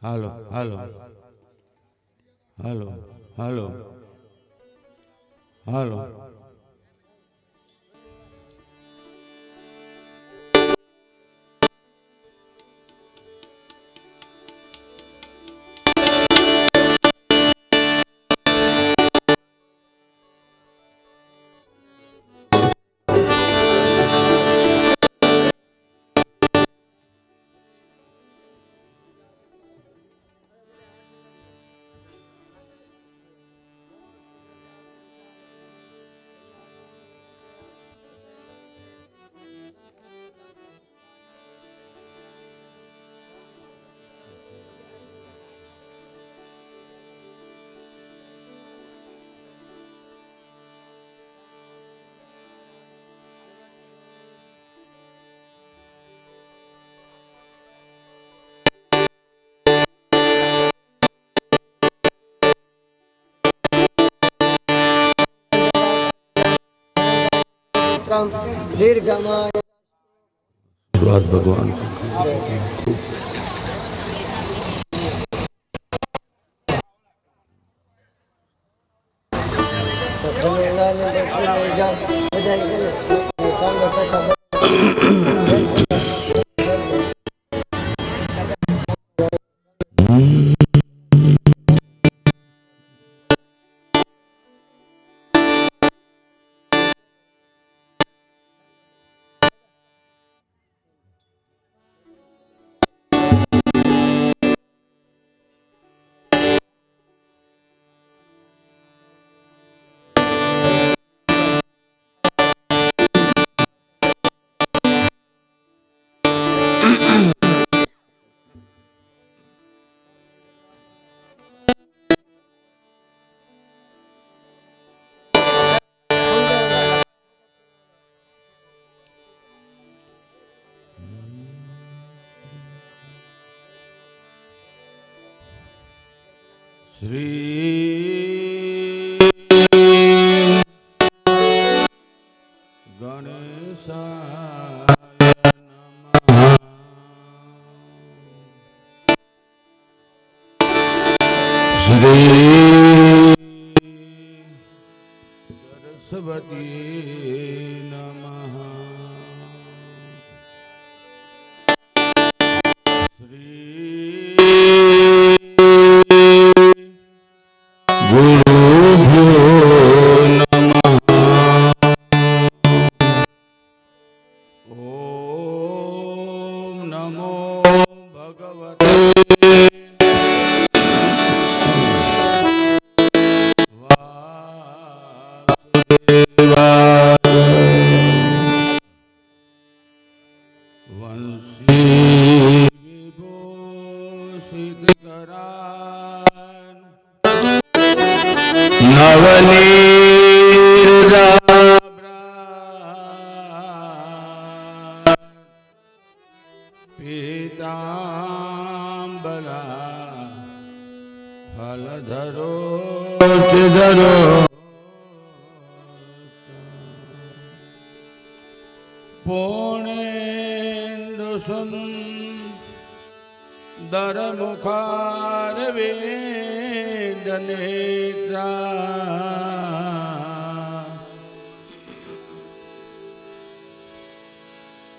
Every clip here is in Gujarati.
હાલો હાલો હાલો હાલો હાલો દીર્ઘમાં ભગવાન શ્રી ગણેશાય નમઃ. શ્રી સરસ્વતી નમઃ. શ્રી ગુરુભ્યો નમઃ. ઓમ નમો ભગવતે વાસુદેવાય. વંશી વિભૂષિત કરાન નવનીરદાભ્રાન પીતાંબરા ફલધરો ધરો પૂર્ણેન્દુ સુંદર મુખારવિંદનેત્રા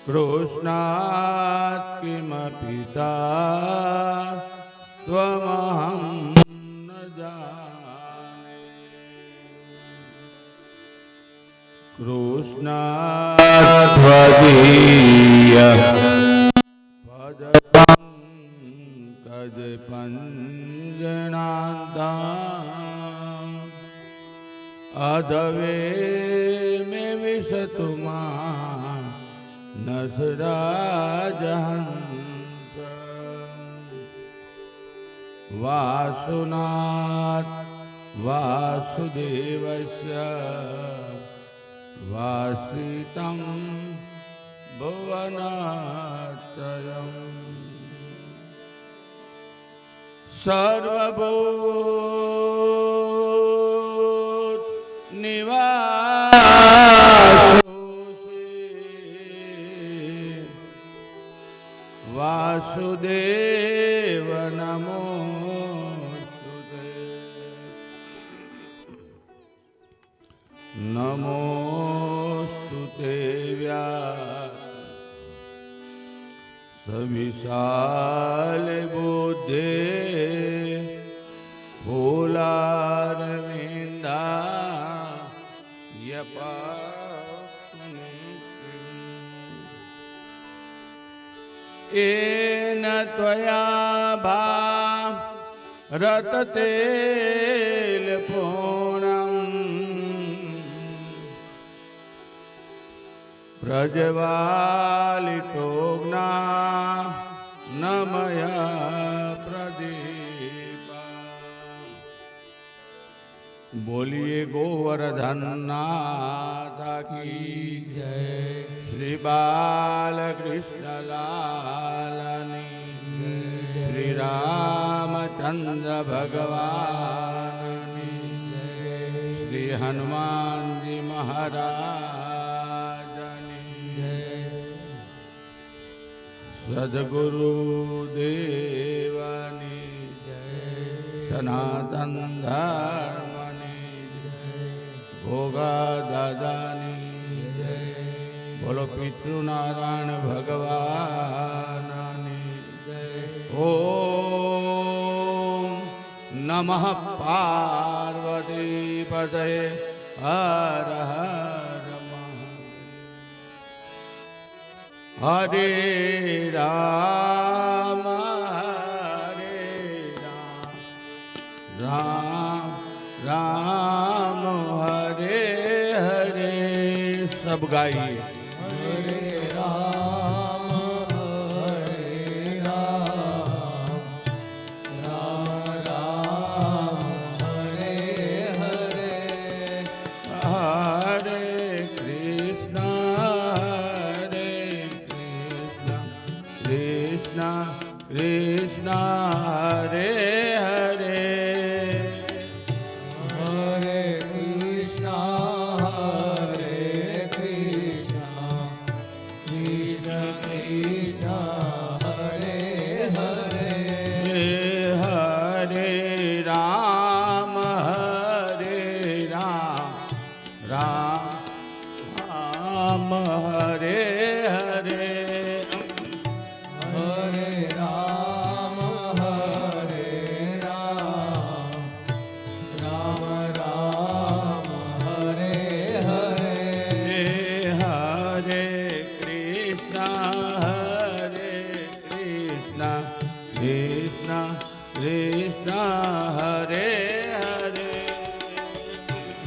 કૃષ્ણાત કિમપિતા ત્વમહં ન જાને. કૃષ્ણાત ત્વદીય પદ પંકજ પંજનાદાં અધવે મે વિશતુ માં નસરાજહંસ. વાસુનાથ વાસુદેવસ્ય વાસિतं ભુવનત્રયં. સર્વભૂત નિવાસોસી વાસુદેવ નમો व्याप्त सविशाल बुद्धे फूलारविंदा येन त्वया भारततेलपूर्णम् प्रज्वालितो न मया प्रदीपा। बोलिए गोवर्धन नाथ की जय, श्री बालकृष्ण लालनी जय, श्री रामचंद्र भगवान की जय, श्री हनुमान जी महाराज सद्गुरु देवानी जय, सनातन धर्मनी जय, भोगा दादानी जय, बोलो पितृनारायण भगवानी जय। ओम नमः पार्वती पतये हर हर हरे राम राम राम हरे हरे। सब गाइए हरे राम राम राम हरे हरे, हरे कृष्ण कृष्ण कृष्ण हरे हरे, हरे कृष्ण कृष्ण कृष्ण हरे हरे, हरे राम राम राम हरे हरे, हरे राम राम राम हरे हरे, हरे कृष्ण कृष्ण कृष्ण हरे हरे,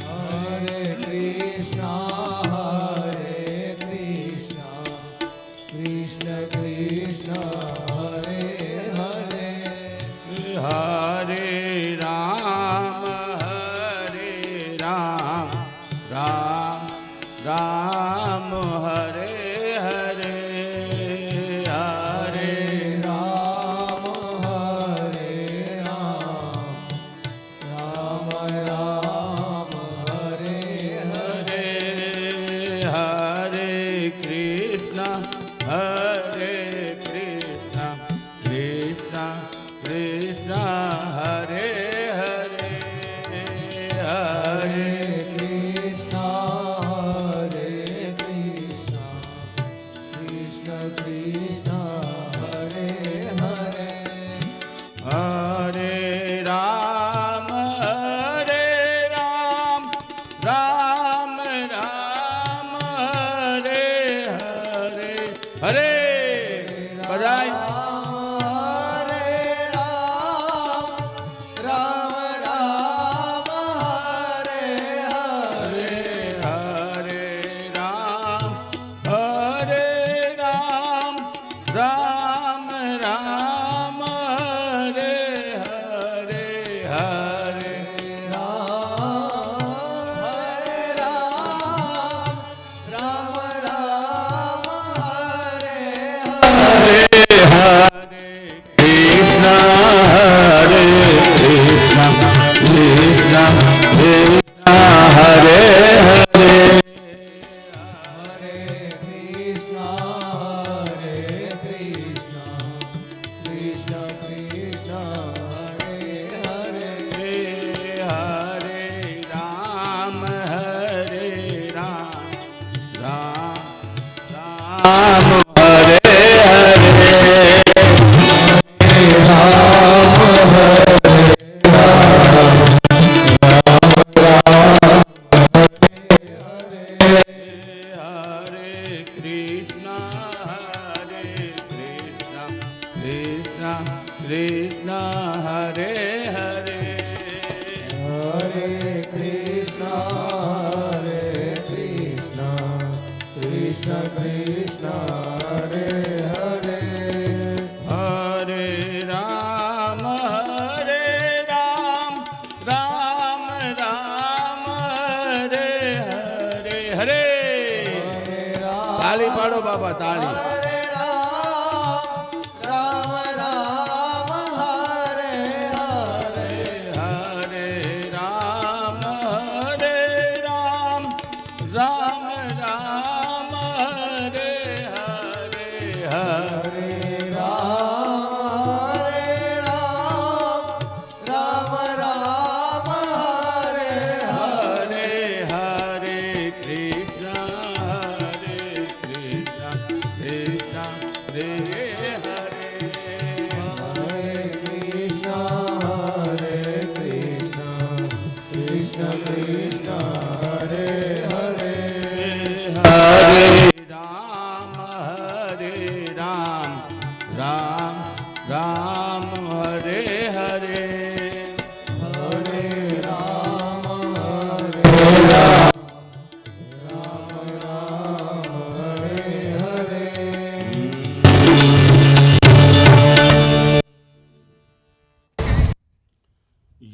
हरे कृष्ण कृष्ण कृष्ण हरे हरे, हरे राम राम राम हरे हरे, हरे राम राम राम हरे हरे, हरे कृष्ण कृष्ण कृष्ण हरे हरे, हरे कृष्ण कृष्ण कृष्ण हरे हरे, हरे राम राम राम हरे हरे, हरे बधाई हरे राम राम हरे हरे, हरे राम राम राम हरे हरे, हरे राम राम हरे તાળી પાડો બાબા, તાળી. હરે રામ રામ રામ હરે હરે હરે રામ હરે રામ રામ રામ હરે હરે હરે રામ રામ રામ હરે હરે હરે કૃષ્ણ હરે કૃષ્ણ કૃષ્ણ હરે હરે કૃષ્ણ કૃષ્ણ હરે હરે હરે રામ રામ રામ હરે હરે હરે રામ હરે હરે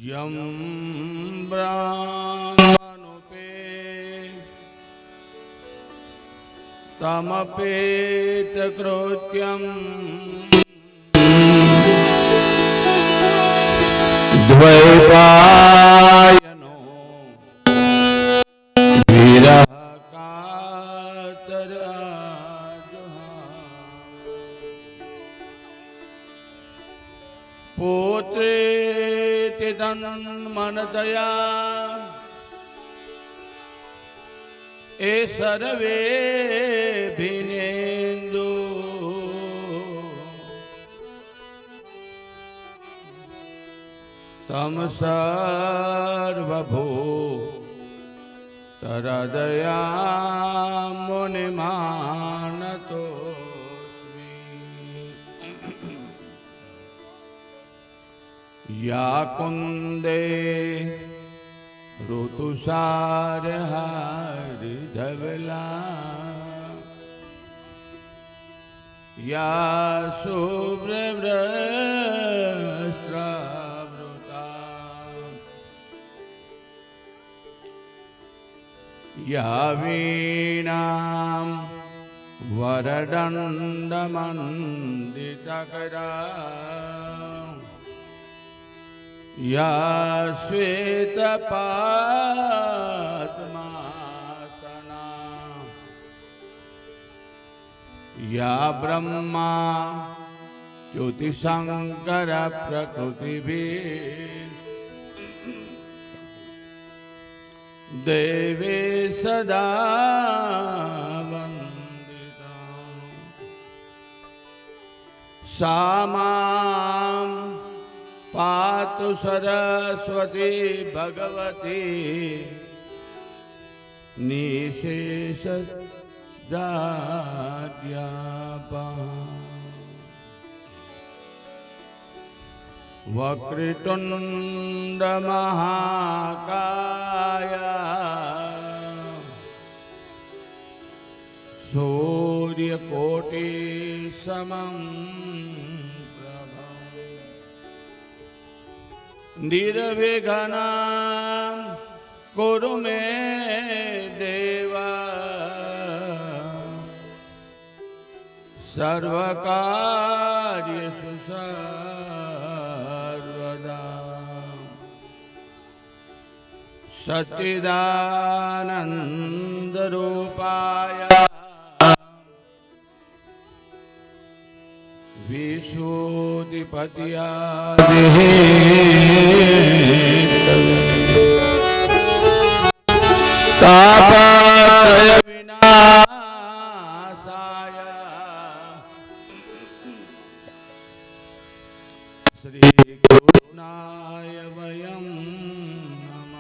યમ બ્રહ્મણુપે તમપેત કૃત્યમ દ્વૈપાયનો વિરહ પોતે તન મનતયા એ સર્વે ભિનેન્દુ તમ સર્વભૂ તરદયા મુનિમાનતો યા કુંદે ઋતુસાર હરિધવલા યા શુભ્રવ્રસ્ત્રાવૃતા યા વીણામ વરદંડમંડિતકરા યા શ્વેતપાદ્માસના યા બ્રહ્મા જ્યોતિશંકર પ્રકૃતિભિ દેવે સદા વંદિતા સામામ પાતુ સરસ્વતી ભગવતી નિશેષ જાડ્યાપા વક્રતુંડ મહાકાય સૂર્યકોટિ સમં નિર્વિઘ્નં કુરુ મે દેવા સર્વકાર્યેષુ સર્વદા સચ્ચિદાનંદ રૂપાય વિશુદ્ધિપત્યાદિ તાપત્રય વિનાશાય શ્રી કૃષ્ણાય વયમ નમઃ.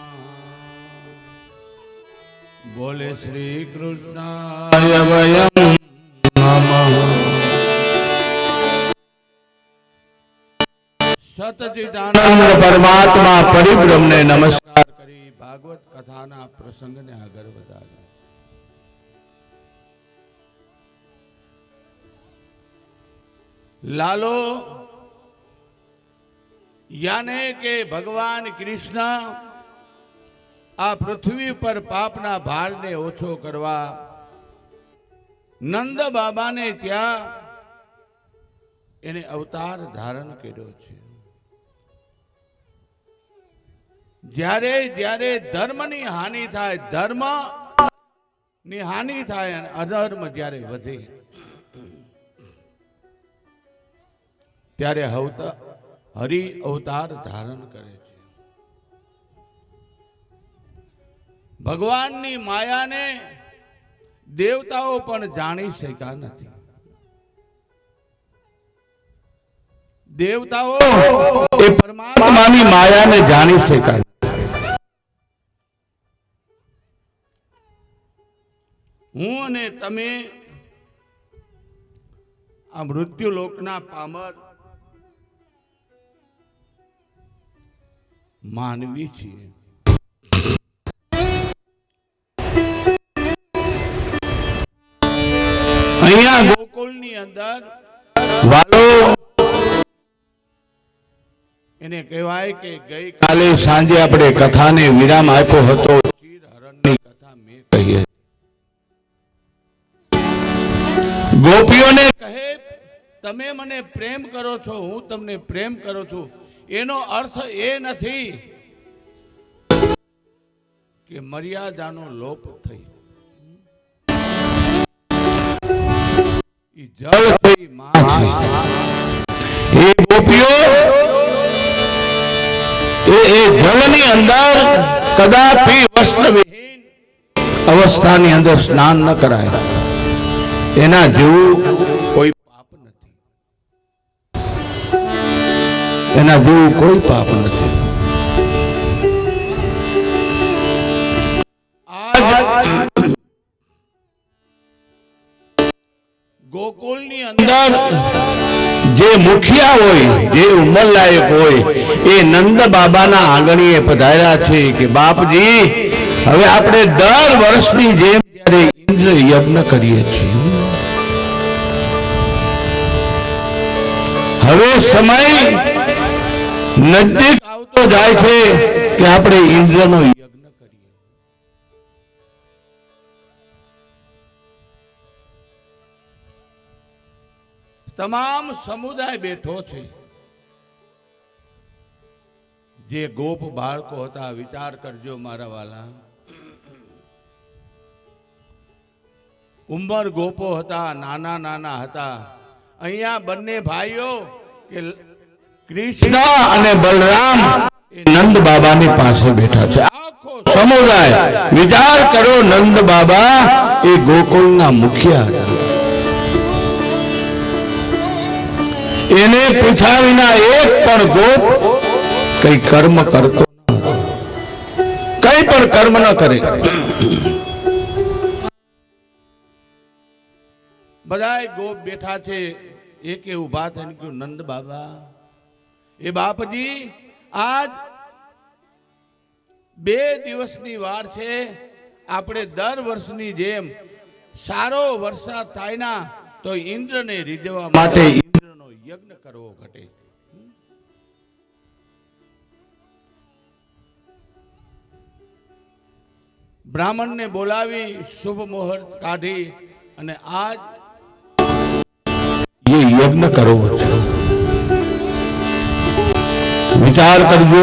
બોલે શ્રી કૃષ્ણાય વયમ નમઃ. સતચિદાનંદ પરમાત્મા પરિબ્રહ્મને નમસ્કાર કરી ભાગવત કથાના પ્રસંગને આગળ વધાર્યો. લાલો યાને કે ભગવાન કૃષ્ણ આ પૃથ્વી પર પાપના ભારને ઓછો કરવા નંદ બાબાને ત્યાં એને અવતાર ધારણ કર્યો છે. જ્યારે જ્યારે ધર્મની હાનિ થાય, ધર્મ ની હાનિ થાય અને અધર્મ જ્યારે વધે ત્યારે હરિ અવતાર ધારણ કરે છે. ભગવાનની માયાને દેવતાઓ પણ જાણી શક્યા નથી. દેવતાઓ એ પરમાત્માની માયાને જાણી શક્યા. હું અને તમે આ મૃત્યુ લોકના પામર માનવી છીએ. અહીંયા ગોકુળની અંદર વાલો એને કહેવાય કે ગઈકાલે સાંજે આપણે કથાને વિરામ આપ્યો હતો. ચીરહરણની કથા મેં કહી. ગોપીઓને કહે તમે મને પ્રેમ કરો છો, હું તમને પ્રેમ કરું છું. એનો અર્થ એ નથી કે મર્યાદાનો લોપ થઈ. જળ થઈ માં છે. એ ગોપીઓ એ જળની અંદર કદાપી વસ્ત્રવિહીન અવસ્થાની અંદર સ્નાન ન કરાય. એના જેવું કોઈ પાપ નથી. એના જેવું કોઈ પાપ નથી. આજ ગોકુળની અંદર જે મુખિયા હોય, જે ઉંમરલાયક હોય, એ નંદ બાબાના આંગણીએ પધાર્યા છે કે બાપજી હવે આપણે દર વર્ષની જેમ જ્યારે ઇન્દ્ર યજ્ઞ કરીએ છીએ, હવે સમય નજદીક આવતો જાય છે કે આપણે ઇન્દ્રનો યજ્ઞ કરીએ. તમામ સમુદાય બેઠો છે. જે ગોપ બાળકો હતા, વિચાર કરજો મારા વાલા, ઉંમર ગોપો હતા, નાના નાના હતા. અહીંયા બંને ભાઈઓ કે કૃષ્ણ અને બલરામ એ નંદ બાબાની પાસે બેઠા છે. આખો સમુદાય, વિચાર કરો, નંદ બાબા એ ગોકુળના મુખિયા હતા. એને પૂછ્યા વિના એક પણ ગોપ કઈ કર્મ કરતો ન હતો. કઈ પણ કર્મ ન કરે. બધા ગોપ બેઠા છે. એકે ઉભા થઈને કહ્યું, નંદ બાબા, એ બાપજી આજ 2 દિવસની વાર છે. આપણે દર વર્ષની જેમ સારો વરસાદ થાય ના તો ઇન્દ્રને રીઝવવા માટે ઇન્દ્રનો યજ્ઞ કરવો ઘટે. બ્રાહ્મણને બોલાવી શુભ મુહૂર્ત કાઢી અને આજ ये यज्ञ करવો છે. વિચાર કરજો.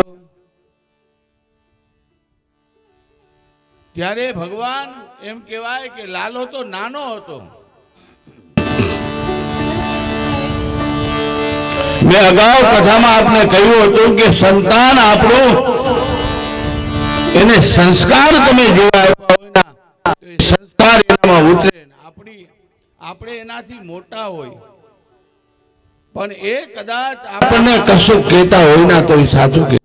ત્યારે ભગવાન એમ કહેવાય કે લાલો તો નાનો હતો. મેં અગાઉ કથામાં આપને કહ્યું હતું કે સંતાન આપણું, એને સંસ્કાર તમે જેવા આપ્યા હોય ના તો એ સંસ્કાર એનામાં ઉતરે. આપણે એનાથી મોટા હોય પણ એ કદાચ આપણને કશું કહેતા હોય ના તો એ સાચું કે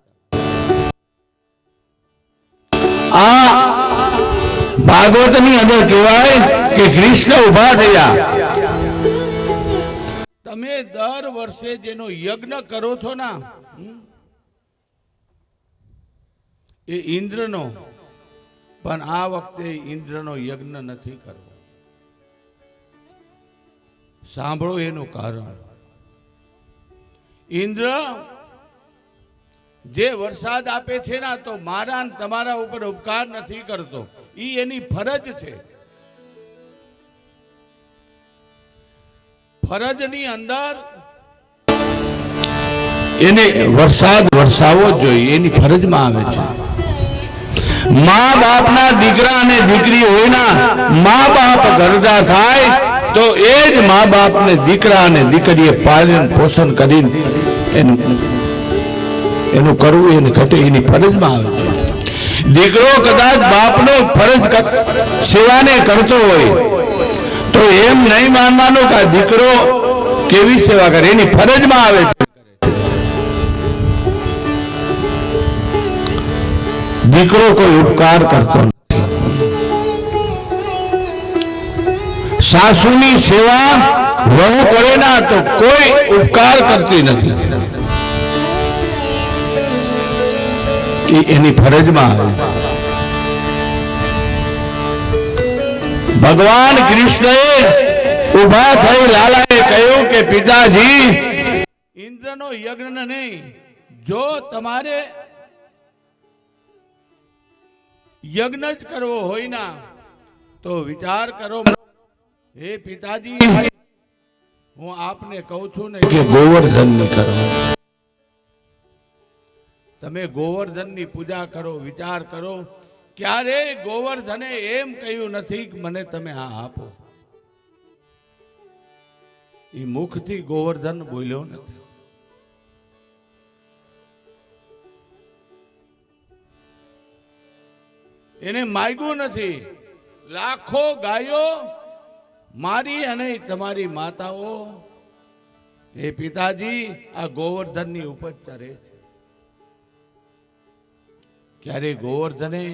આ ભાગવતની અંદર કહેવાય કે કૃષ્ણ ઉભા થયા. તમે દર વર્ષે જેનો યજ્ઞ કરો છો ના એ ઇન્દ્રનો, પણ આ વખતે ઇન્દ્રનો યજ્ઞ નથી કરવો. સાંભળો એનું કારણ. ઇન્દ્ર જે વરસાદ આપે છે ને તો મારા ને તમારા ઉપર ઉપકાર નથી કરતો, ઈ એની ફરજ છે. ફરજની અંદર એને વરસાદ વરસાવવો જ જોઈએ, એની ફરજમાં આવે છે. મા બાપના દીકરા અને દીકરી હોયના મા બાપ ગરડા થાય તો એ જ મા બાપને દીકરા અને દીકરીએ પાલન પોષણ કરીને એનું કરવું એને ઘટે, એની ફરજમાં આવે છે. દીકરો કદાચ બાપનો ફરજ સેવાને કરતો હોય તો એમ નહીં માનવાનું કે દીકરો કેવી સેવા કરે, એની ફરજમાં આવે છે. દીકરો કોઈ ઉપકાર કરતો નથી. સાસુની સેવા વહુ કરે ના તો કોઈ ઉપકાર કરતી નથી, એની ફરજમાં આવે. ભગવાન કૃષ્ણએ ઉભા થઈ લાલાએ કહ્યું કે પિતાજી, ઇન્દ્રનો યજ્ઞ નહીં, જો તમારે યજ્ઞ જ કરવો હોય ના તો વિચાર કરો. હે પિતાજી, હું આપને કહું છું ને કે ગોવર્ધન ની કરો. તમે ગોવર્ધન ની પૂજા કરો. વિચાર કરો, ક્યારે ગોવર્ધને એમ કહ્યું નથી કે મને તમે આ આપો. એ મુખથી ગોવર્ધન બોલ્યો નથી. એને માગ્યું નથી. લાખો ગાયો મારી અને તમારી માતાઓ, એ પિતાજી આ ગોવર્ધન ની ઉપજ ચરે છે. ક્યારે ગોવર્ધને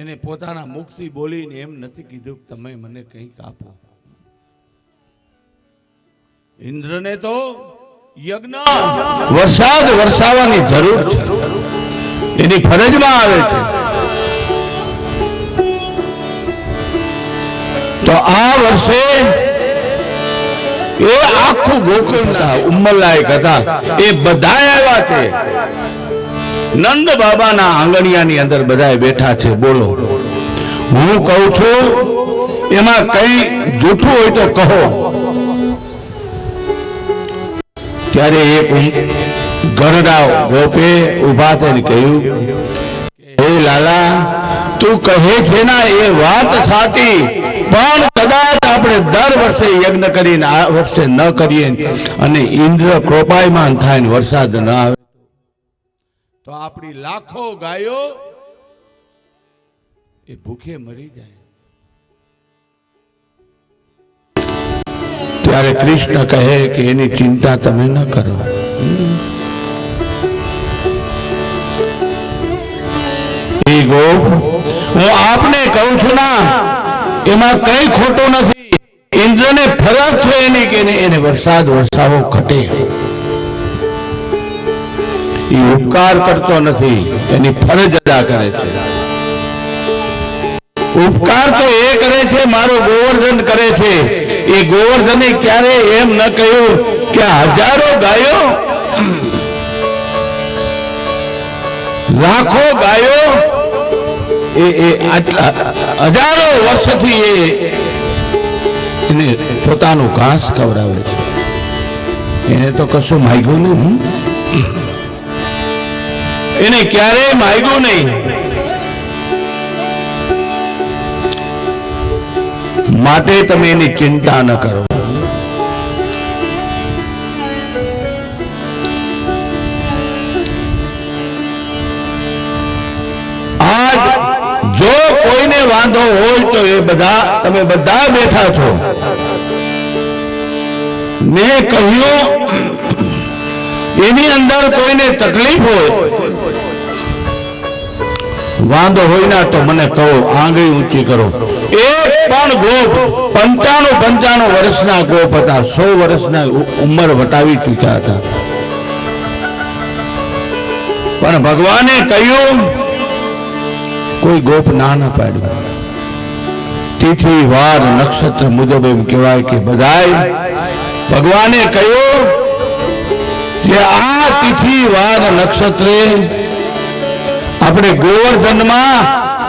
એને પોતાના મુખથી બોલીને એમ નથી કીધું કે તમે મને કંઈક આપો. ઇન્દ્રને તો યજ્ઞ વરસાદ વરસાવવાની જરૂર છે, એની ફરજમાં આવે છે. તો આ વર્ષે એ આખું ગોકુળના ઉંમરલાયક હતા એ બધા આવ્યા છે. નંદ બાબાના આંગણિયાની અંદર બધા બેઠા છે. બોલો, હું કહું છું એમાં કઈ જૂઠું હોય તો કહો. ત્યારે એક ગરડા ગોપે ઉભા થઈને કહ્યું, હે લાલા, તું કહે છે ના એ વાત સાચી, પણ કદાચ આપણે દર વર્ષે યજ્ઞ કરીને આ વર્ષે ન કરીએ અને ઇન્દ્ર કૃપાયમાન થાય ને વરસાદ ન આવે તો આપણી લાખો ગાયો એ ભૂખે મરી જાય. ત્યારે કૃષ્ણ કહે કે એની ચિંતા તમે ન કરો. એ ગોપ, હું આપને કહું છું ના એમાં કઈ ખોટું નથી. ઇન્દ્રને ફરજ છે એની કે એને વરસાદ વરસાવો ઘટે. એ ઉપકાર કરતો નથી, એની ફરજ અદા કરે છે. ઉપકાર તો એ કરે છે મારો ગોવર્ધન કરે છે. એ ગોવર્ધને ક્યારે એમ ન કહ્યું કે હજારો ગાયો લાખો ગાયો એ હજારો વર્ષથી એને પોતાનું ઘાસ ખવડાવે છે. એને તો કશું માગ્યું નહીં, એને ક્યારેય માગ્યું નહીં. માટે તમે એની ચિંતા ન કરો. આજ જો કોઈને વાંધો હોય તો એ બધા તમે બધા બેઠા છો. મેં કહ્યું એની અંદર કોઈને તકલીફ હોય, વાંધો હોય ના તો મને કહો, આંગળી ઊંચી કરો. એક પણ ગોપ 95 વર્ષના ગોપ હતા, 100 વર્ષના ઉંમર વટાવી ચૂક્યા હતા. પણ ભગવાને કહ્યું, કોઈ ગોપ ના પાડ્યું. તિથિ વાર નક્ષત્ર મુજબ એમ કહેવાય કે બધાય ભગવાને કહ્યું કે આ તિથિ વાર નક્ષત્રે આપણે ગોવર્ધનમાં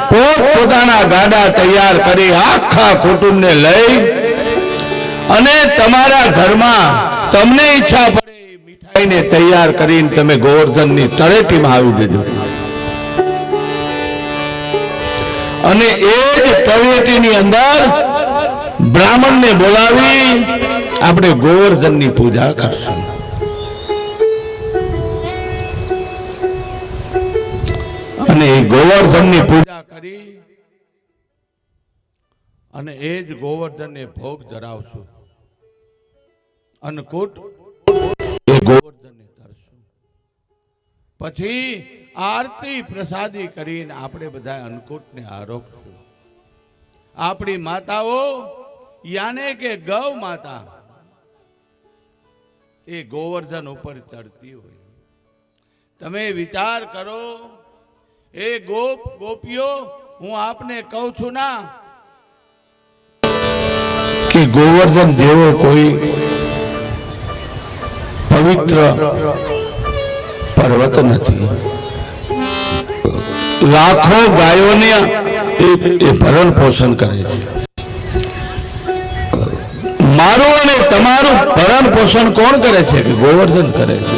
પોતાના ગાડા તૈયાર કરી આખા કુટુંબને લઈ અને તમારા ઘરમાં તમને ઈચ્છા પડે મીઠાઈને તૈયાર કરીને તમે ગોવર્ધનની તળેટીમાં આવી જજો. અને એ જ તળેટીની અંદર બ્રાહ્મણને બોલાવી આપણે ગોવર્ધનની પૂજા કરશું. અને એ ગોવર્ધનની પૂજા કરી અને એ જ ગોવર્ધનને ભોગ ધરાવશું. અન્નકૂટ એ ગોવર્ધનને ધરશું. પછી આરતી પ્રસાદી કરીને આપણે બધા અન્નકૂટને આરોગશું. આપણી માતાઓ યાને કે ગૌ માતા એ ગોવર્ધન ઉપર ચડતી હોય. તમે વિચાર કરો, એ ગોપીઓ, હું આપને કહું છું ના કે ગોવર્ધન જેવો કોઈ પવિત્ર પર્વત નથી. લાખો ગાયોને એ ભરણ પોષણ કરે છે. મારું અને તમારું ભરણ પોષણ કોણ કરે છે? કે ગોવર્ધન કરે છે.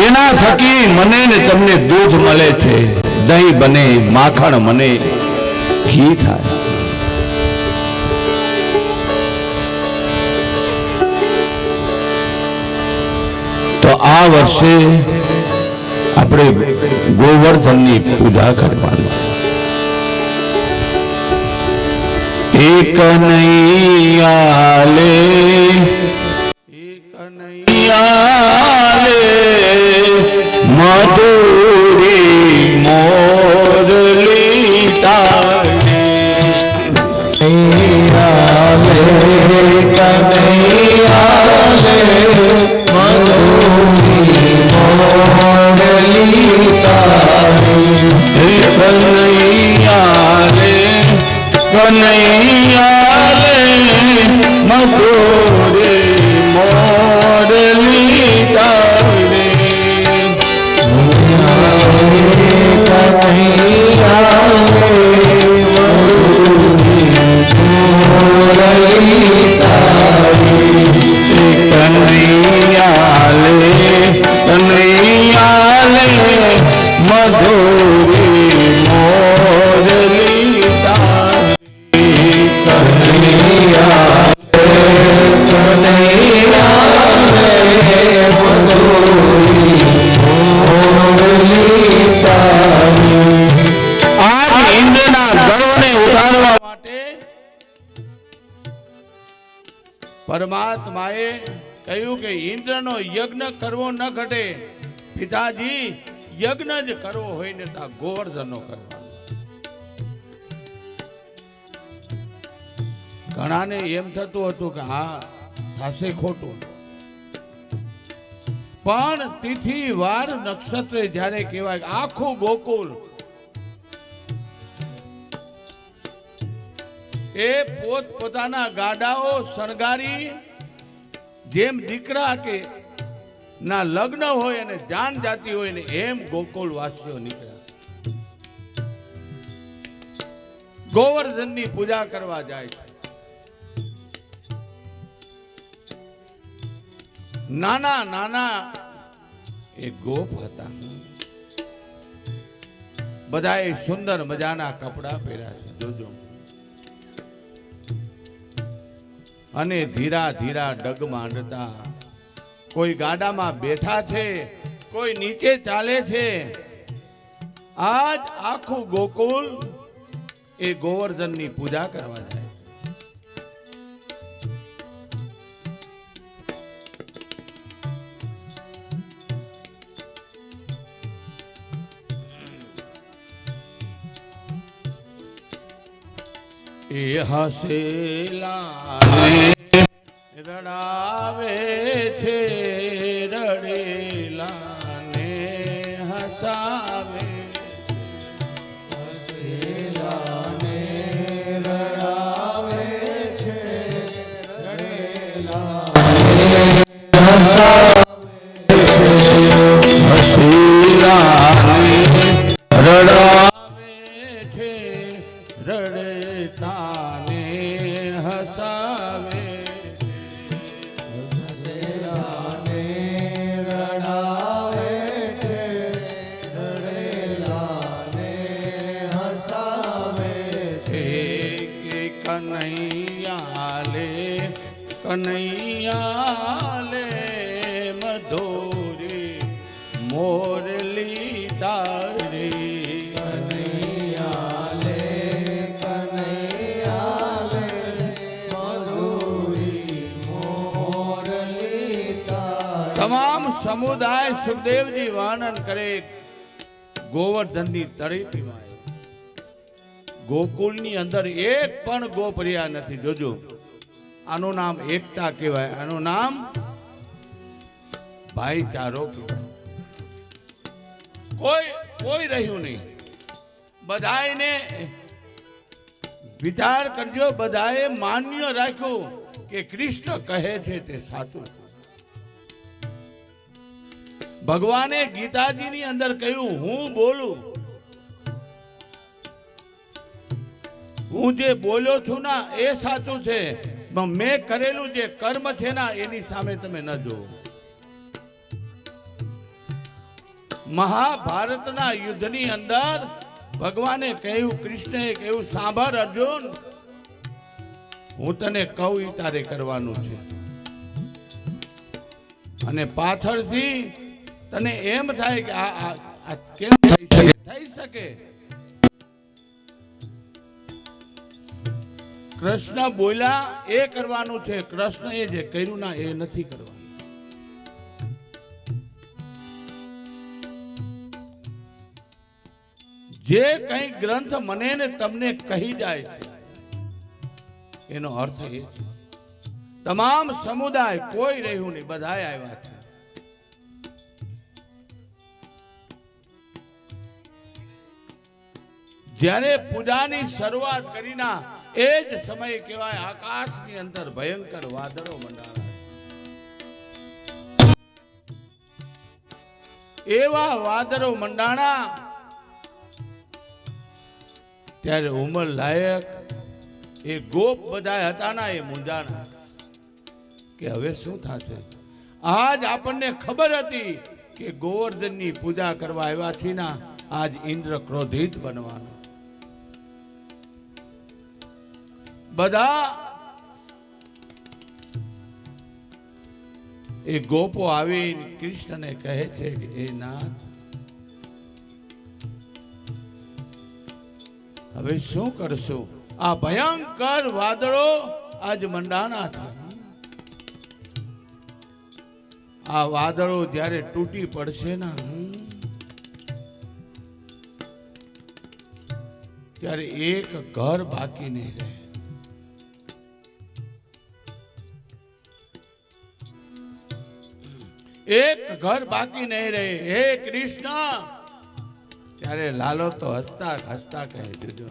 એના થકી મને ને તમને દૂધ મળે છે, દહીં બને, માખણ મને, ઘી થાય. તો આ વર્ષે આપણે ગોવર્ધનની પૂજા કરવાની છે. એક નૈયાલે મધુરી મોરલી તારે કનૈયાલે મધુરી મોરલી તારે કનૈયાલે મધુરી મોરલી પરમાત્માએ કહ્યું કે ઇન્દ્રનો યજ્ઞ કરવો ન ઘટે. પિતાજી, યજ્ઞ જ કરવો હોય ને તો ગોવર્ધનનો કરવાનો. ઘણાને એમ થતું હતું કે હા થશે ખોટું, પણ તિથિ વાર નક્ષત્ર જ્યારે કહેવાય આખું ગોકુલ એ પોતાના ગાડાઓ શણગારી જેમ દીકરા કે ના લગ્ન હોય અને જાન જાતી હોય ને એમ ગોકુલ વાસીઓ નીકળ્યા ગોવર્ધનની પૂજા કરવા જાય છે. નાના નાના એ ગોપ હતા. બધાએ સુંદર મજાના કપડા પહેર્યા છે, જોજો. અને ધીરા ધીરા ડગ માંડતા કોઈ ગાડામાં બેઠા છે, કોઈ નીચે ચાલે છે. આજ આખું ગોકુલ એ ગોવર્ધનની પૂજા કરવા જાય. એ હસેલા રડાવે છે, રડેલા ને હસાવે. હસેલાને રડાવે છે, રડેલાને હસાવે છે. હસેલાને રડાવે છે, રડતાને હસાવે. હસેલાને રડાવે છે, રડેલાને હસાવે છે. કે કનૈયા લે મધુરી મોરલી તારી. કનૈયા લે મધુરી મોરલી તારી. તમામ સમુદાય સુખદેવજી વર્ણન કરે ગોવર્ધનની તળી પીવાય. ગોકુળની અંદર એક પણ ગોપર્યા નથી. જોજો, આનું નામ એકતા કહેવાય, આનું નામ ભાઈચારો કહેવાય. કોઈ રહ્યું નહીં. બધાને વિચાર કરજો, બધાએ માન્ય રાખ્યું કે કૃષ્ણ કહે છે તે સાચું છે. ભગવાને ગીતાજીની અંદર કહ્યું, હું બોલું, હું જે બોલ્યો છું ના એ સાચું છે, પણ મેં કરેલું જે કર્મ છે ના એની સામે તમે ન જોવો. મહાભારતના યુદ્ધની અંદર ભગવાને કહ્યું, કૃષ્ણએ કહ્યું, સાંભળ અર્જુન, હું તને કહું ઈ તારે કરવાનું છે. અને પાછળથી તને એમ થાય કે આ કેમ થઈ શકે? થઈ શકે. કૃષ્ણ બોલ્યા એ કરવાનું છે, કૃષ્ણ એ જે કર્યું ના એ નથી કરવાનું. જે કઈ ગ્રંથ મને ને તમને કહી જાય છે એનો અર્થ એ છે તમામ સમુદાય કોઈ રહ્યું નહીં, બધાએ આવ્યા છે. જ્યારે પૂજાની શરૂઆત કરીના એ જ સમય કહેવાય આકાશની અંદર ભયંકર વાદળો મંડાણા. એવા વાદળો મંડાણા ત્યારે ઉમર લાયક એ ગોપ બધા હતા ના એ મૂંઝાણા કે હવે શું થશે. આજ આપણને ખબર હતી કે ગોવર્ધનની પૂજા કરવા આવ્યા છીએ ના, આજ ઇન્દ્ર ક્રોધિત બનવાનો. બધા એ ગોપો આવી કૃષ્ણને કહે છે કે એ નાથ, હવે શું કરશું? આ ભયંકર વાદળો આજ મંડાણા છે. આ વાદળો જ્યારે તૂટી પડશે ના ત્યારે એક ઘર બાકી નહીં રહે. એક ઘર બાકી નહીં રહે. હે કૃષ્ણ, ત્યારે લાલો તો હસતા હસતા કહે, જોજો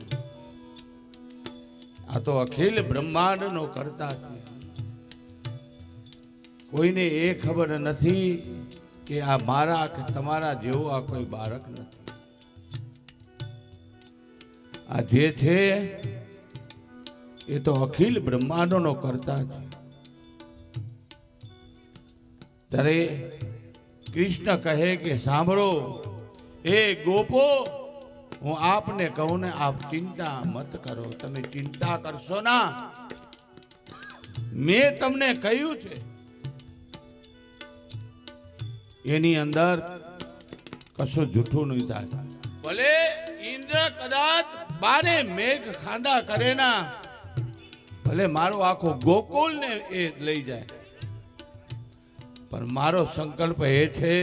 આ તો અખિલ બ્રહ્માંડ નો કરતા છે. કોઈને એ ખબર નથી કે આ મારા કે તમારા જેવો આ કોઈ બાળક નથી. આ જે છે એ તો અખિલ બ્રહ્માંડ નો કરતા છે. ત્યારે કૃષ્ણ કહે કે સાંભળો એ ગોપો, હું આપને કહું ને આપ ચિંતા મત કરો. તમે ચિંતા કરશો ના, મેં તમને કહ્યું છે એની અંદર કશું જૂઠું નહીં થાય. ભલે ઇન્દ્ર કદાચ બારે મેઘ ખાંડા કરે ના, ભલે મારો આખો ગોકુળ ને એ લઈ જાય, પણ મારો સંકલ્પ એ છે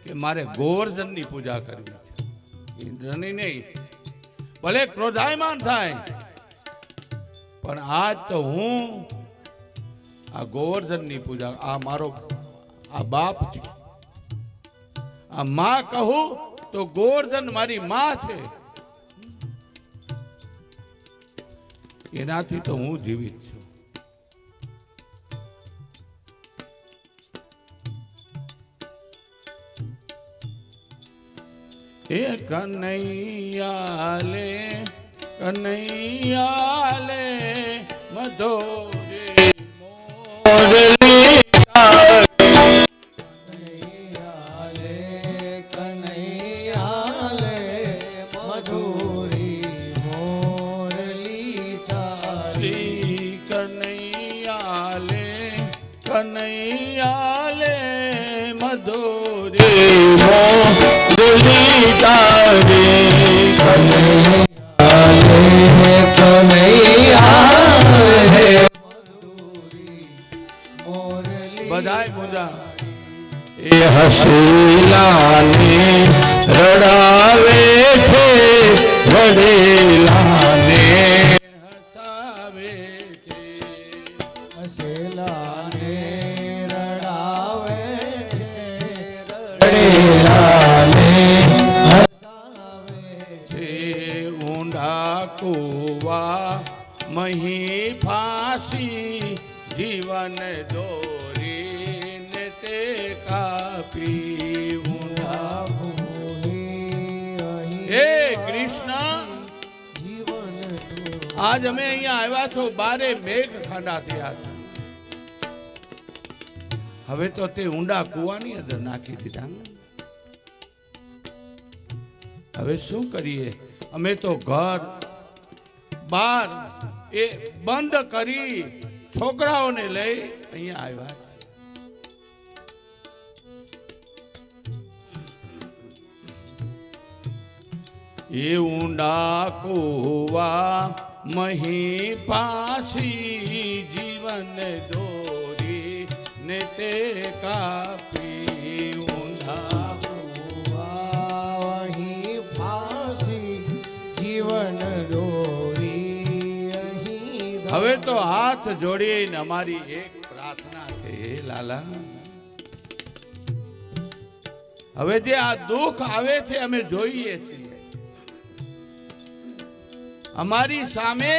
કે મારે ગોવર્ધનની પૂજા કરવી છે, ઇન્દ્રની નહીં. ભલે ક્રોધાયમાન થાય પણ આજ તો હું આ ગોવર્ધનની પૂજા, આ મારો આ બાપ છે, આ માં કહું તો ગોવર્ધન મારી માં છે, એનાથી તો હું જીવિત છું. એ કનૈયાલે કનૈયાલે મધોરે મોરલી કનૈયાલે કનૈયાલે મધુરી મોરલી તારી. કનૈયાલે કનૈયાલે મધોરે મોરલી તારી. કનૈયાલે કનૈયાલે મધુરી મોરલી બધાય પૂજા. એ હસીલાને રડાવે છે, વડેલાને હસાવે છે. હસેલાને રડાવે છે, વડેલાને હસાવે છે. છે ઊંડા કુવા મહી ફાંસી જીવન દોરીને તે કાપી. ઊંડા હે કૃષ્ણ, આજ અમે અહીંયા આવ્યા છો, બારે મેઘ ખાડા થયા છે, હવે તો તે ઊંડા કુવાની અંદર નાખી દીધા. હવે શું કરીએ? અમે તો ઘર બાર એ બંધ કરી છોકરાઓને લઈ અહીંયા આવ્યા છે. એ ઊંડા કુવા મહી પાસી જીવન દોરી ને તે કાપી. ઊંડા અહીં ફાંસી જીવન દોરી અહીં. હવે તો હાથ જોડીને અમારી એક પ્રાર્થના છે, હે લાલા, હવે જે આ દુઃખ આવે છે અમે જોઈએ છીએ, અમારી સામે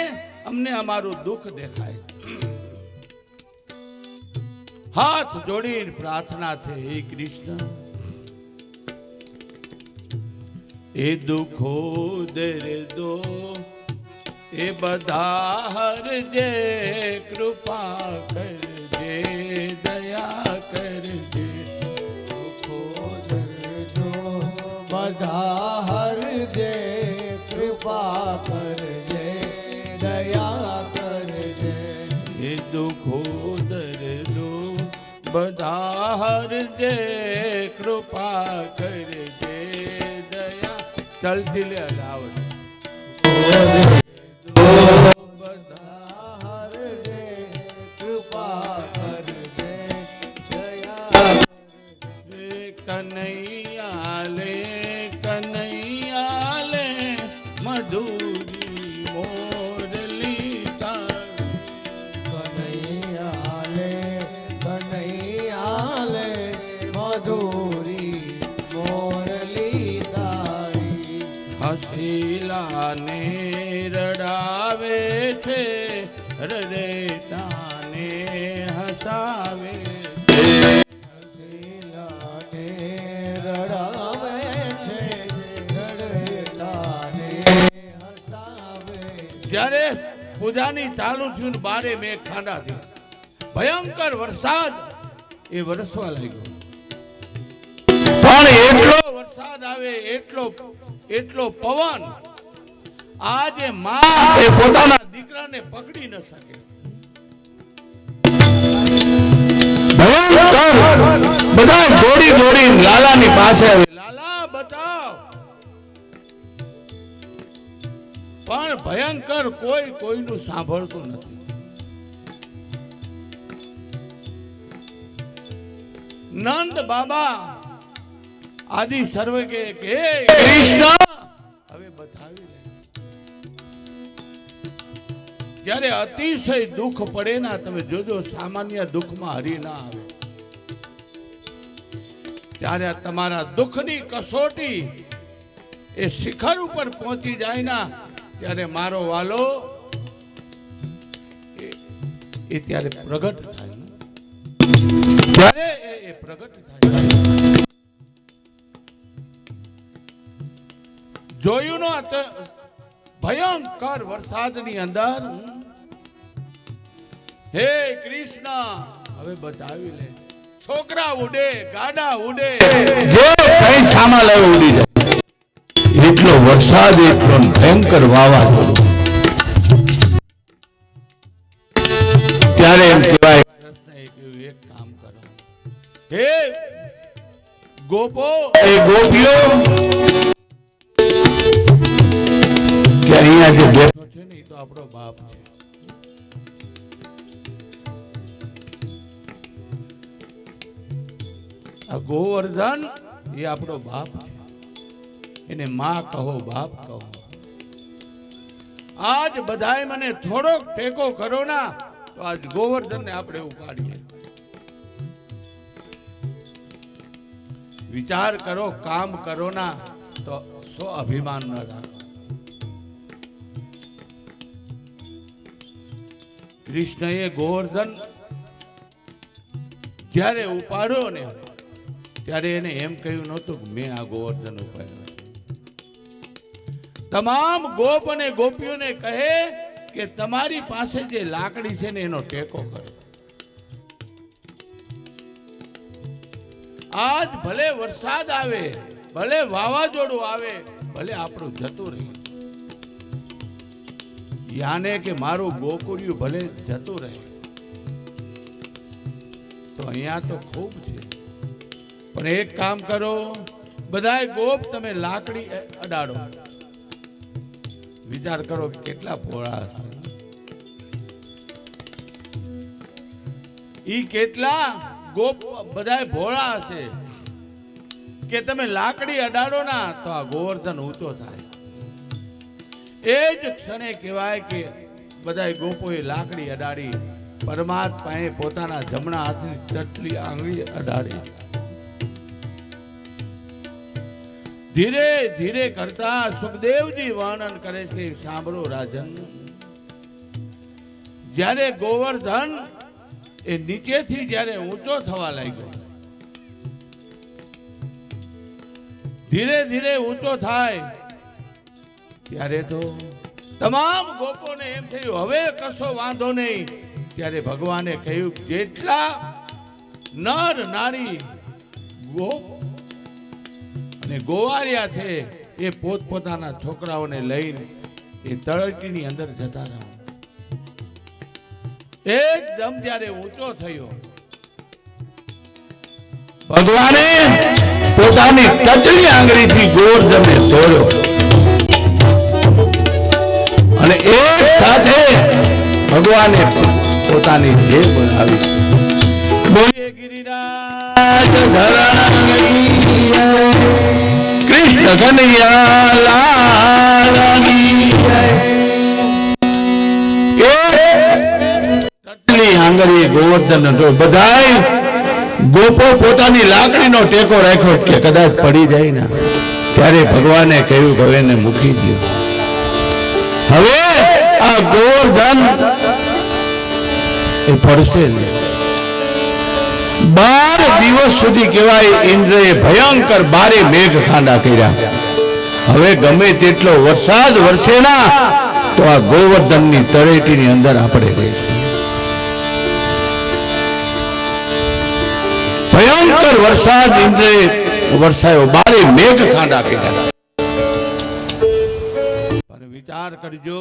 અમને અમારું દુઃખ દેખાય છે. હાથ જોડીને પ્રાર્થના છે, હે કૃષ્ણ, એ દુઃખો દર્દો એ બધા હરજે, કૃપા કરજે, દયા કરજે. દુઃખો દર્દો બધા હરજે, કૃપા કરજે, દયા કરજે. એ દુઃખો દર્દો બધા હરજે, કૃપા કરજે, દયા. ચલતી લે અલાવત. બધા હરજે, કૃપા કરજે, દયા એ કનૈયાલે કનૈયાલે મધુરી મોરલી તારી. કનૈયાલે કનૈયાલે મધુરી મોરલી તારી. હસીલાને રડાવે છે, હૃદયતાને હસાવે છે. હસીલાને રડાવે છે, રડેલાને હસાવે છે. જ્યારે પૂજાની ચાલુ થયું ને બારે મેઘ ખાડા થયા, ભયંકર વરસાદ એ વરસવા લાગ્યો. પણ એટલો વરસાદ આવે એટલો પવન, આ જે માં એ પોતાના દીકરાને પકડી ન શકે. ભયંકર બધા દોડી દોડી લાલાની પાસે આવે. લાલા બચાવ, પણ ભયંકર કોઈ કોઈનું સાંભળતું નથી. નંદ બાબા આદિ સર્વે કે કૃષ્ણ હવે બતાવી લે. જ્યારે અતિશય દુઃખ પડે ના, તમે જોજો સામાન્ય દુઃખમાં હરી ના આવે. ત્યારે તમારા દુઃખની કસોટી એ શિખર ઉપર પહોંચી જાય ના, ત્યારે મારો વાલો એ ત્યારે પ્રગટ થાય. ત્યારે એ પ્રગટ થાય. જોયું નો ભયંકર વરસાદની અંદર હે કૃષ્ણ હવે બચાવી લે. છોકરા ઉડે, ગાડા ઉડે, જે કઈ સામા લાવે ઉડી જાય. એટલો વરસાદ, એટલો ભયંકર વાવાઝોડું. ત્યારે એમ કહેવાય કૃષ્ણએ કહ્યું એક કામ કરો, હે ગોપો, એ ગોપીઓ કે અહીંયા જે બેઠો છે ને એ તો આપણો બાપ છે. આ ગોવર્ધન એ આપણો બાપ છે. એને માં કહો, બાપ કહો. આજ બધાય મને થોડોક ટેકો કરો ના, તો આજ ગોવર્ધન ને આપણે ઉપાડીએ. વિચાર કરો, કામ કરો ના, તો સો અભિમાન ન રાખો. કૃષ્ણએ ગોવર્ધન જ્યારે ઉપાડ્યો ને, ત્યારે એને એમ કહ્યું નહોતું કે મેં આ ગોવર્ધન ઉપાડ્યો. તમામ ગોપ અને ગોપીઓને કહે કે તમારી પાસે જે લાકડી છે ને એનો ટેકો કરો. આજ ભલે વરસાદ આવે, ભલે વાવાઝોડું આવે, ભલે આપણું જતું રહે, યાને કે મારું ગોકુળિયું ભલે જતું રહે, તો અહીંયા તો ખૂબ છે. પણ એક કામ કરો, બધાય ગોપ તમે લાકડી અડાડો. વિચાર કરો કેટલા ભોળા હશે. ઈ કેટલા ગોપ બધાય ભોળા હશે કે તમે લાકડી અડાડો ના, તો આ ગોવર્ધન ઊંચો થાય. એ જ ક્ષણે કહેવાય કે બધાય ગોપોએ લાકડી અડાડી, પરમાત્માએ પોતાના જમણા હાથની ટટલી આંગળી અડાડી. ધીરે ધીરે કરતા સુખદેવજી વર્ણન કરે છે, સાંભળો રાજન. જ્યારે ગોવર્ધન એ નીચેથી જ્યારે ઊંચો થવા લાગ્યો, ધીરે ધીરે ઊંચો થાય, ત્યારે તો તમામ ગોપોને એમ થયું હવે કશો વાંધો નહીં. ત્યારે ભગવાને કહ્યું જેટલા નર નારી ગોપ અને ગોવારિયા છે એ પોતપોતાના છોકરાઓને લઈને એ તળેટીની અંદર જતા રહો. એકદમ જ્યારે ઊંચો થયો, ભગવાને પોતાની ટચલી આંગળીથી ગોવર્ધનને તોડ્યો અને એક સાથે ભગવાને પોતાની જે બનાવી. બોલીએ ગિરિરાજ ધરાની જય, કૃષ્ણ કનૈયા લાલની જય. ટચલી આંગળીએ ગોવર્ધન બધાય ગોપો પોતાની લાકડીનો ટેકો રાખ્યો કે કદાચ પડી જાય ને, ત્યારે ભગવાને કહ્યું કે હવે એને મૂકી દો. હવે આ ગોવર્ધન એ પડશે જ. 12 દિવસ સુધી કહેવાય ઇન્દ્રએ ભયંકર 12 મેઘ ખાંડા કર્યા. હવે ગમે તેટલો વરસાદ વરસે ના, તો આ ગોવર્ધનની તળેટીની અંદર આપણે રહીશું. ભયંકર વરસાદ ઇન્દ્રએ વરસાયો, 12 મેઘ ખાંડા કર્યા. પણ વિચાર કરજો,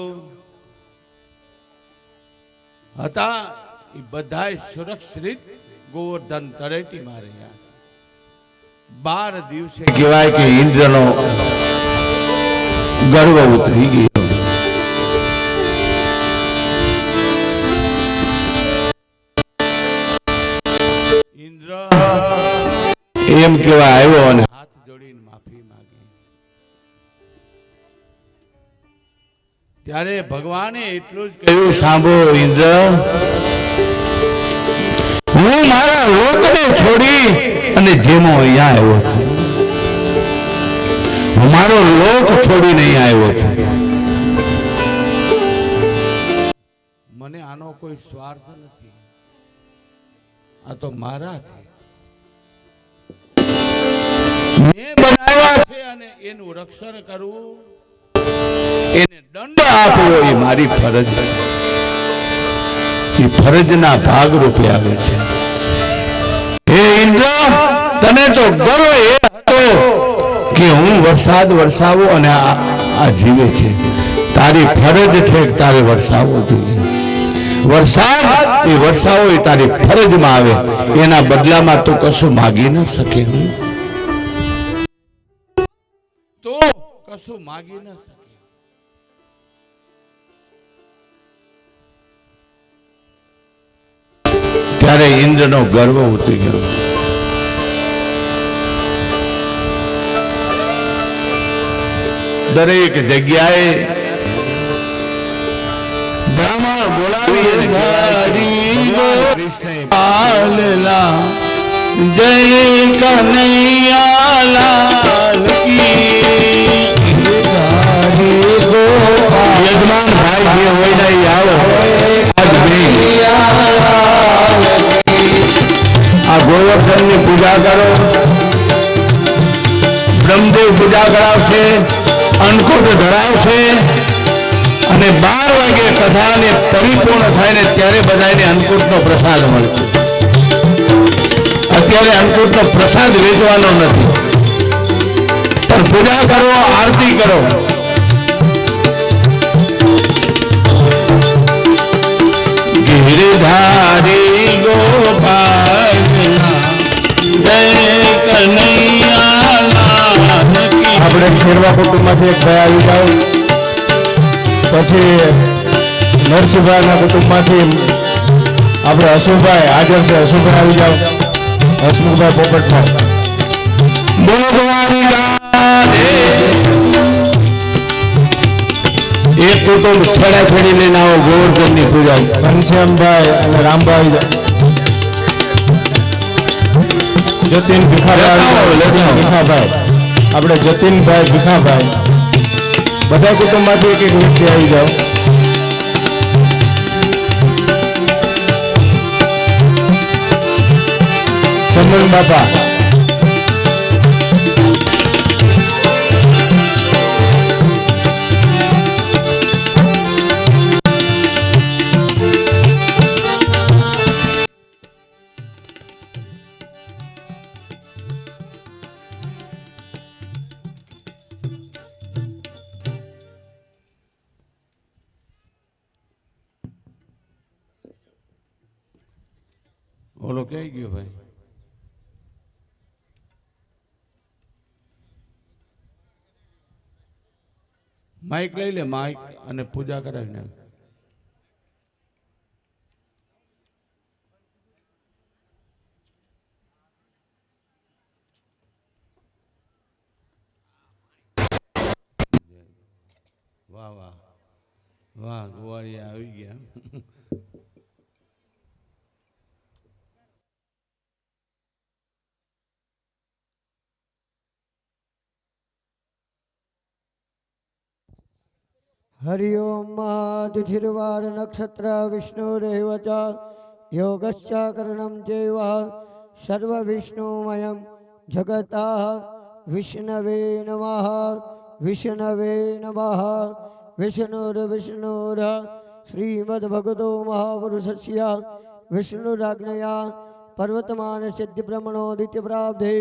હતા એ બધાય સુરક્ષિત ગોવર્ધન તળેટીમાં રહ્યા. 12 દિવસે કહેવાય કે ઇન્દ્રનો ગર્વ ઉતરી ગયો. ઇન્દ્ર એમ કેવા આવ્યો અને હાથ જોડીને માફી માંગી. ત્યારે ભગવાને એટલું જ કહ્યું, સાંભળો ઇન્દ્ર, હું મારા લોકને છોડી અને જેમો અહીંયા આવ્યો છું, હું મારો લોક છોડીને અહીંયા આવ્યો છું. મને આનો કોઈ સ્વાર્થ નથી, આ તો મારા છે, મેં બનાવ્યા છે અને એનું રક્ષણ કરવું, એને દંડ આપવો એ મારી ફરજ છે. એ ફરજના ભાગ રૂપે આવે છે. હે ઇન્દ્ર, તને તો ગર્વ એ હતો કે હું વરસાદ વરસાવું અને આ જીવે છે. તારી ફરજ છે કે તારે વરસાવવો જોઈએ. વરસાદ એ વરસાવો એ તારી ફરજમાં આવે, એના બદલામાં તું કશું માગી ન શકે. તો કશું માગી ન શકે. ત્યારે ઇન્દ્રનો ગર્વ ઉતરી ગયો. દરેક જગ્યાએ બ્રાહ્મણ બોલાવી પાલલા જય કનૈયા લાલ કી. યજમાન ભાઈ જે હોય ને એ આવો. આ ગોવર્ધન ની પૂજા કરો, બ્રહ્મદેવ પૂજા કરાવશે, અન્નકૂટ ધરાવશે અને 12 વાગે કથાને પરિપૂર્ણ થાય ને ત્યારે બધાને અન્નકૂટનો પ્રસાદ મળશે. અત્યારે અન્નકૂટનો પ્રસાદ વેચવાનો નથી, પણ પૂજા કરો, આરતી કરો. ગિરધારી ગોપાલ આપણે ખેરવા કુટુંબમાંથી એક ભાઈ આવી જાવ, પછી નરસિંહભાઈના કુટુંબમાંથી આપણે હસુભાઈ હાજર છે. હસુભાઈ આવી જાવ. હસમુખભાઈ પોપટભાઈ. બોલો તમારી એક કુટુંબ છેડા છેડી લઈને આવો. ગોવર્ધન ની પૂજા. ઘનશ્યામભાઈ અને રામભાઈ. જતીન ભીખાભાઈ. આપણે જતીનભાઈ ભીખાભાઈ. બધા કુટુંબમાંથી એક એક વ્યક્તિ આવી જાઓ. ચંદન બાપા. ઓલો ક્યાં ગયો ભાઈ? માઇક લઈ લે, માઇક અને પૂજા કરાવી નાખ. વાહ વાહ વાહ, ગોવાળિયા આવી ગયા. हरि ओम तिथिर्वार नक्षत्र विष्णुरेव च योगश्च करणं चैव सर्व विष्णुमयं जगतः विष्णवे नमः विष्णवे नमः विष्णुर्विष्णुर श्रीमद्भगवतो महापुरुषस्य विष्णुराज्ञया पर्वतमान सिद्धिब्रह्मणोदित्यप्राब्धे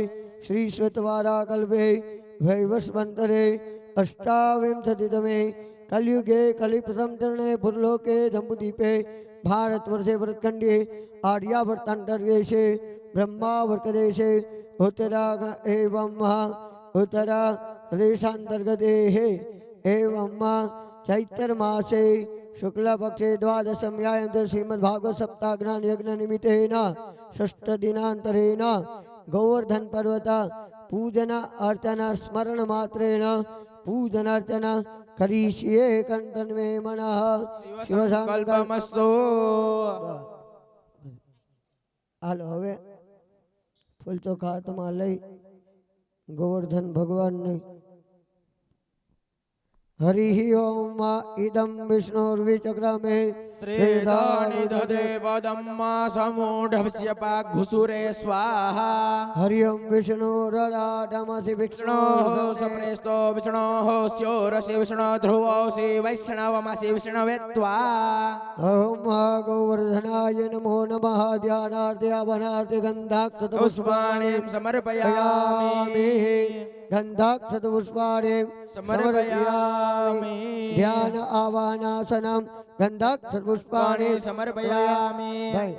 श्रीश्वेतवाराकल्पे वैवस्वन्तरे अष्टाविंशतितमे कलयुगे कलिप्रथम चरणे भूलोके जम्बूद्वीपे भारतवर्षे भरतखंडे आर्यावर्तांतर्देशे ब्रह्मावर्तदेशे उत्तरा प्रदेशांतर्गते एवं चैत्र मासे शुक्ल पक्षे द्वादशम्यां श्रीमद्भागवत सप्ताह ज्ञान यज्ञ निमित्तेन षष्ठ दिनांतरेण गोवर्धन पर्वत पूजना अर्चना स्मरण मात्रेण પૂજનાર્ચના કરીશીએ કંઠન મે મનઃ શિવ સંકલ્પ. કલ્પમસ્તુ. હાલો હવે ફૂલ ચોખા હાથમાં લઈ ગોવર્ધન ભગવાનને હરિ ઓમ ઇદમ વિષ્ણુર્વિચક્રમે ત્રેધાનિ દધે પદમ સમૂઢસ્ય પાઘુસુરે સ્વાહા. હરિ ઓમ વિષ્ણુરરાડમસि વિષ્ણો વિષ્ણુ સપ્રેસ્તો વિષ્ણો સ્યોરસि વિષ્ણુ ધ્રુવોસि વૈષ્ણવમસि વિષ્ણવેત્વા. ઓમ ગોવર્ધનાય નમો નમઃ ધ્યાનાર્થે આવનાર્થે ગંધાક્ષત પુષ્પાણિ સમર્પયામિ. ગંધાક્ષત પુષ્પાણિ સમર્પયામિ. ધ્યાન આવાનાસનમ ગંધાક્ષત પુષ્પાણિ પુષ્પાણિ સમર્પયામિ. ભાઈ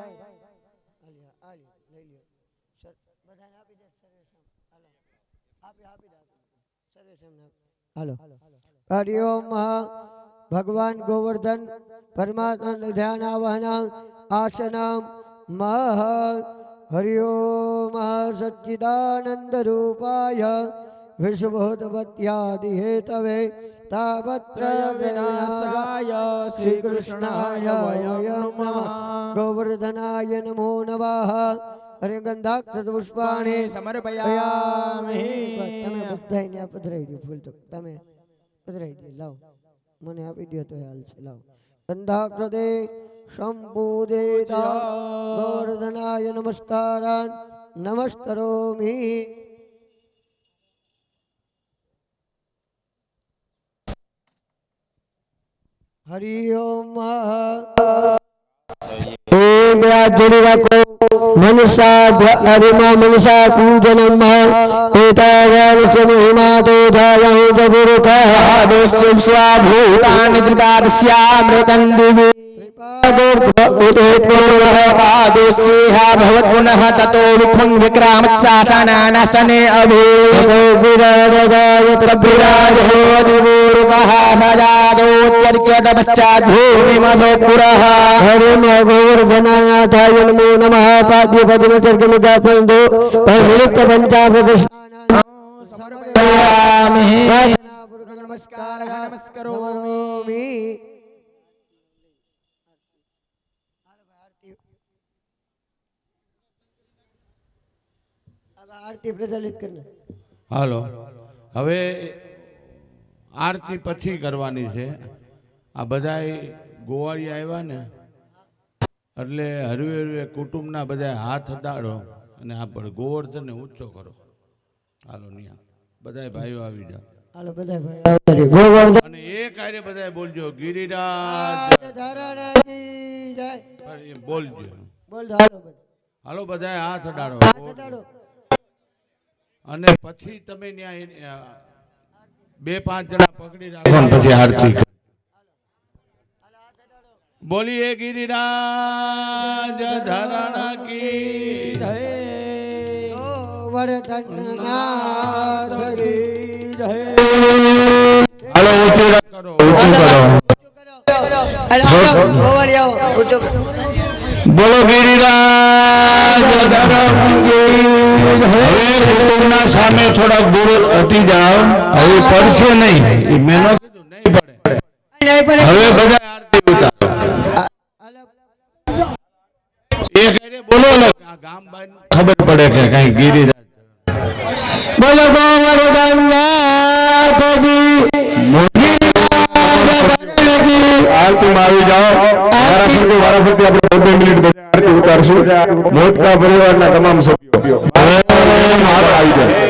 હાલો હરિ ઓમ ભગવાન ગોવર્ધન પરમાત્મા ધ્યાન આવાહના આસનમ મહ હરિ ઓમ સચ્ચિદાનંદ રૂપાય વિશ્વોત્પત્યાદિ હેતવે તાવત્ર વિનાશાય શ્રી કૃષ્ણાય વયં નમઃ. ગોવર્ધનાય નમો નમઃ હરે ગંધાક્ષત પુષ્પાણિ સમર્પયામિ. તમે બધાય ને પધરાઈ દો ફૂલ તો તમે પધરાઈ દો લાવ મને આપી દો તો હાલ છે લાવ ગંધાક્ષતે સંપૂજિતા ગોવર્ધનાય નમસ્કારાન નમસ્કરોમિ. હરિ ઓમ મનસા હરિમા મનસા પૂજનમ એતાવાનસ્ય મહિમાતો ધાયં જગુરુકાદસ્ય સ્વાભૂતાનિ ત્રિપાદસ્યામૃતં દિવી. પાદોસ્યેહા ભવત પુનઃ તતો વિખું વિક્રામચ્ચાસનાનાસને અભે. પ્રભુરાજો દિવોરુકઃ સજાદોત્યર્ક્યત પશ્ચાદ ભૂમિમધો પુરઃ. હરિમ ગોવર્ધનાથાય નમો નમઃ પાદ્ય પદ્મચર્કમિદાપંદો પંચલિપ્ત પંચાપ્રદર્શનાના સમર્પયામિ. નમસ્કારઃ નમસ્કરોમિ. આરતી પ્રજ્વલિત કરને. હાલો હવે આરતી પછી કરવાની છે. આ બધાય ગોવાળી આવ્યા ને એટલે હરવે હરવે કુટુંબના બધા હાથ અડાડો અને આ પણ ગોવર્ધનને ઊંચો કરો. હાલો ન્યા બધાય ભાઈઓ આવી જાઓ હાલો બધા ભાઈ ગોવર્ધન અને એ કાર્ય બધાય બોલજો ગિરિરાજ ધારાજી જય. એમ બોલજો. બોલ હાલો બધા. હાલો બધાય હાથ અડાડો હાથ અડાડો. અને પછી તમે ન્યા બે પાંચ જણા પકડી રાખો પછી આરતી કરો. બોલીએ ગિરિરાજ ધરણ કી જય. ગોવર્ધનનાથ કી જય. હાલો ઊંચું કરો ઊંચું કરો. ગોવાળી આવો ઊંચો કરો. બોલો ગિરિરાજ ધરણ કી જય. હવે કુટુંબના સામે થોડા દૂર હટી જાઓ. હવે પડશે નહીં એ મેં ન કીધું નહીં પડે. નહીં પડે. હવે બધા આરતી ઉતારો. એ કરે બોલો ને આ ગામ બાઈ ખબર પડે કે કઈ ગિરિરાજ બોલો ગોવર્ધનનાથ કી આરતીમાં આવી જાઓ. વારા ફરતી આપણે 2 મિનિટ બધા આરતી ઉતારશું. મોટકા પરિવારના તમામ સભ્યો આવી જાય.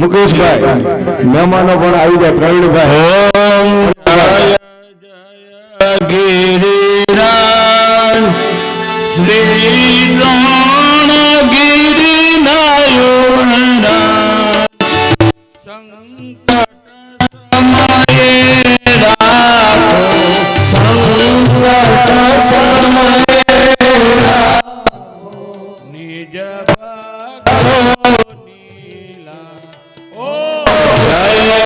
મુકેશભાઈ મહેમાનો પણ આવી જાય. પ્રવીણભાઈ ગિરિરાજ શ્રી ગિરિનાયુના સંકટ સમયે રાખો. સંકટ સમયે રાખો. નિજ ભક્તો નીલા. ઓ જય જય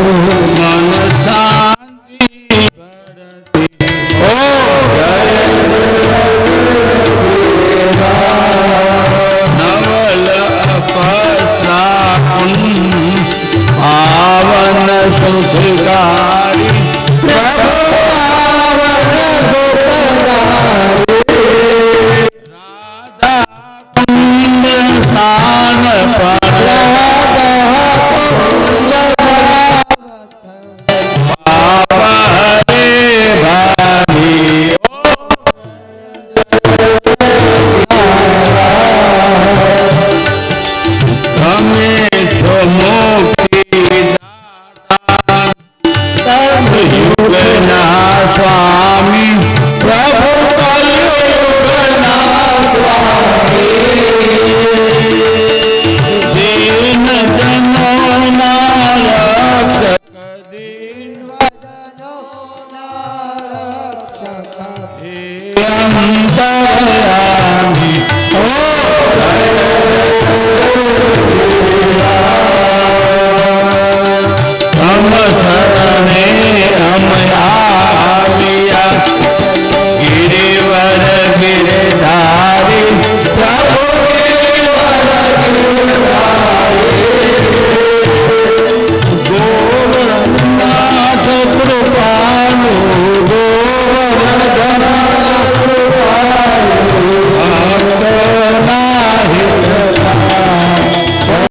મન શાંતિ ઓ જય નવલ અપસરાપુન પાવન સુખકારી પ્રભુ પાવન સુખકારી રાધા કુંડ સ્થાન પર